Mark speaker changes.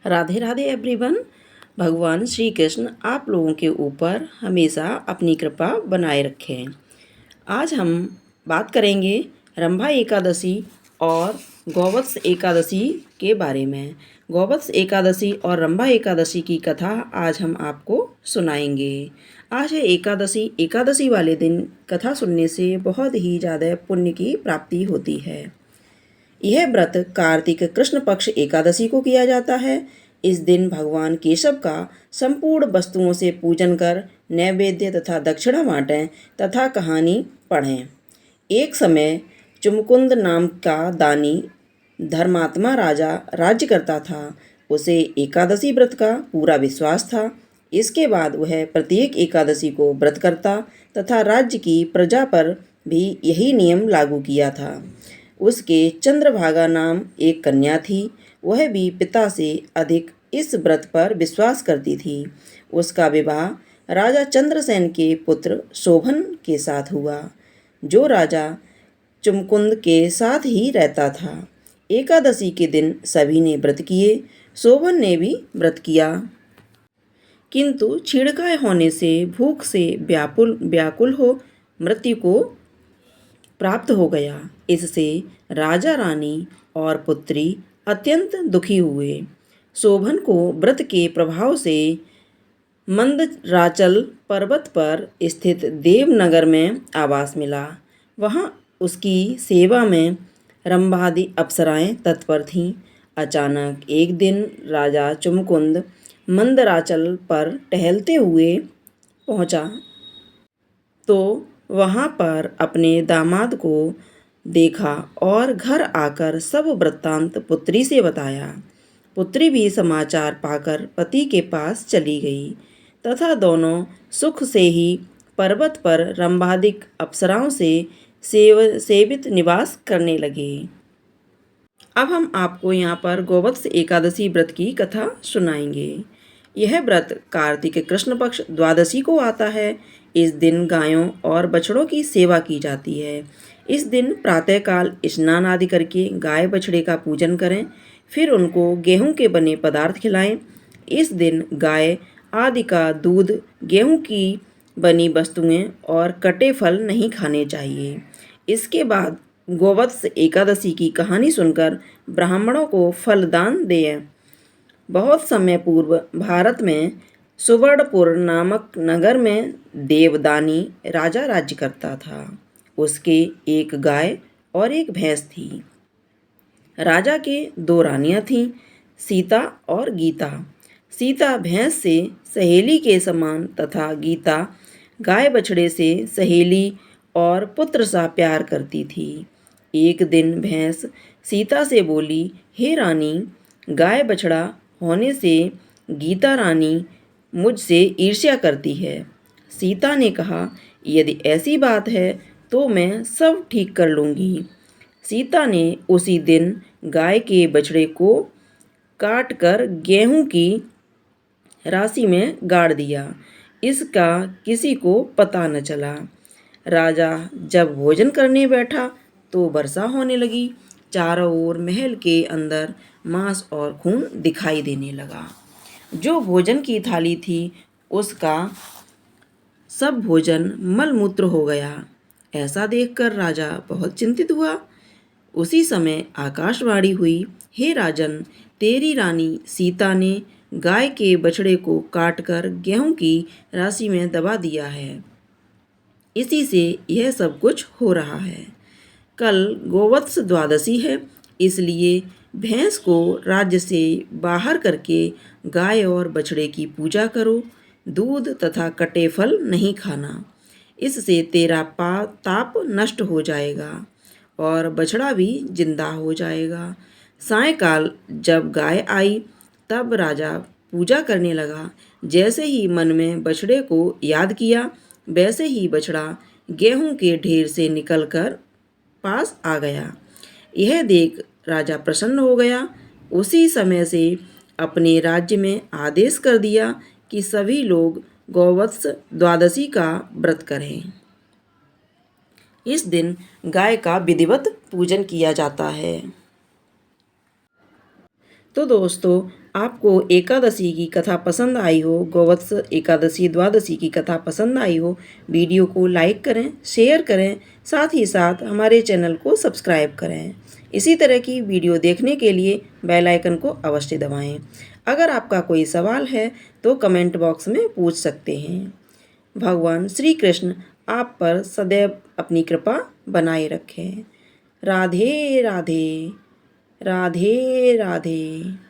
Speaker 1: Radhe Radhe everyone. भगवान श्री कृष्ण आप लोगों के ऊपर हमेशा अपनी कृपा बनाए रखें। आज हम बात करेंगे रंभा एकादशी और गौवत्स एकादशी के बारे में। गौवत्स एकादशी और रंभा एकादशी की कथा आज हम आपको सुनाएंगे। आज है एकादशी। एकादशी वाले दिन कथा सुनने से बहुत ही ज़्यादा पुण्य की प्राप्ति होती है। यह व्रत कार्तिक कृष्ण पक्ष एकादशी को किया जाता है। इस दिन भगवान केशव का संपूर्ण वस्तुओं से पूजन कर नैवेद्य तथा दक्षिणा बाँटें तथा कहानी पढ़ें। एक समय चुमकुंद नाम का दानी धर्मात्मा राजा राज्य करता था। उसे एकादशी व्रत का पूरा विश्वास था। इसके बाद वह प्रत्येक एकादशी को व्रत करता तथा राज्य की प्रजा पर भी यही नियम लागू किया था। उसके चंद्रभागा नाम एक कन्या थी। वह भी पिता से अधिक इस व्रत पर विश्वास करती थी। उसका विवाह राजा चंद्रसेन के पुत्र शोभन के साथ हुआ, जो राजा चुमकुंद के साथ ही रहता था। एकादशी के दिन सभी ने व्रत किए। शोभन ने भी व्रत किया, किंतु छीड़काए होने से भूख से व्याकुल हो मृत्यु को प्राप्त हो गया। इससे राजा रानी और पुत्री अत्यंत दुखी हुए। शोभन को व्रत के प्रभाव से मंदराचल पर्वत पर स्थित देवनगर में आवास मिला। वहाँ उसकी सेवा में रंभादि अप्सराएं तत्पर थीं। अचानक एक दिन राजा चुमकुंद मंदराचल पर टहलते हुए पहुँचा तो वहाँ पर अपने दामाद को देखा और घर आकर सब वृत्तांत पुत्री से बताया। पुत्री भी समाचार पाकर पति के पास चली गई तथा दोनों सुख से ही पर्वत पर रंभादिक अप्सराओं से सेवित निवास करने लगे। अब हम आपको यहाँ पर गौवत्स एकादशी व्रत की कथा सुनाएंगे। यह व्रत कार्तिक कृष्ण पक्ष द्वादशी को आता है। इस दिन गायों और बछड़ों की सेवा की जाती है। इस दिन प्रातःकाल स्नान आदि करके गाय बछड़े का पूजन करें, फिर उनको गेहूं के बने पदार्थ खिलाएं। इस दिन गाय आदि का दूध, गेहूं की बनी वस्तुएं और कटे फल नहीं खाने चाहिए। इसके बाद गौवत्स एकादशी की कहानी सुनकर ब्राह्मणों को फलदान दें। बहुत समय पूर्व भारत में सुवर्णपुर नामक नगर में देवदानी राजा राज्य करता था। उसके एक गाय और एक भैंस थी। राजा के दो रानियां थीं, सीता और गीता। सीता भैंस से सहेली के समान तथा गीता गाय बछड़े से सहेली और पुत्र सा प्यार करती थी। एक दिन भैंस सीता से बोली, हे रानी, गाय बछड़ा होने से गीता रानी मुझसे ईर्ष्या करती है। सीता ने कहा, यदि ऐसी बात है तो मैं सब ठीक कर लूँगी। सीता ने उसी दिन गाय के बछड़े को काट कर गेहूं की राशि में गाड़ दिया। इसका किसी को पता न चला। राजा जब भोजन करने बैठा तो वर्षा होने लगी। चारों ओर महल के अंदर मांस और खून दिखाई देने लगा। जो भोजन की थाली थी उसका सब भोजन मलमूत्र हो गया। ऐसा देखकर राजा बहुत चिंतित हुआ। उसी समय आकाशवाणी हुई, हे राजन, तेरी रानी सीता ने गाय के बछड़े को काटकर गेहूं की राशि में दबा दिया है। इसी से यह सब कुछ हो रहा है। कल गोवत्स द्वादशी है, इसलिए भैंस को राज्य से बाहर करके गाय और बछड़े की पूजा करो। दूध तथा कटे फल नहीं खाना, इससे तेरा ताप नष्ट हो जाएगा और बछड़ा भी जिंदा हो जाएगा। सायंकाल जब गाय आई तब राजा पूजा करने लगा। जैसे ही मन में बछड़े को याद किया, वैसे ही बछड़ा गेहूं के ढेर से निकलकर पास आ गया। यह देख राजा प्रसन्न हो गया। उसी समय से अपने राज्य में आदेश कर दिया कि सभी लोग गौवत्स द्वादशी का व्रत करें। इस दिन गाय का विधिवत पूजन किया जाता है। तो दोस्तों, आपको एकादशी की कथा पसंद आई हो, गोवत्स एकादशी द्वादशी की कथा पसंद आई हो, वीडियो को लाइक करें, शेयर करें, साथ ही साथ हमारे चैनल को सब्सक्राइब करें। इसी तरह की वीडियो देखने के लिए बेल आइकन को अवश्य दबाएं। अगर आपका कोई सवाल है तो कमेंट बॉक्स में पूछ सकते हैं। भगवान श्री कृष्ण आप पर सदैव अपनी कृपा बनाए रखें। राधे राधे, राधे राधे।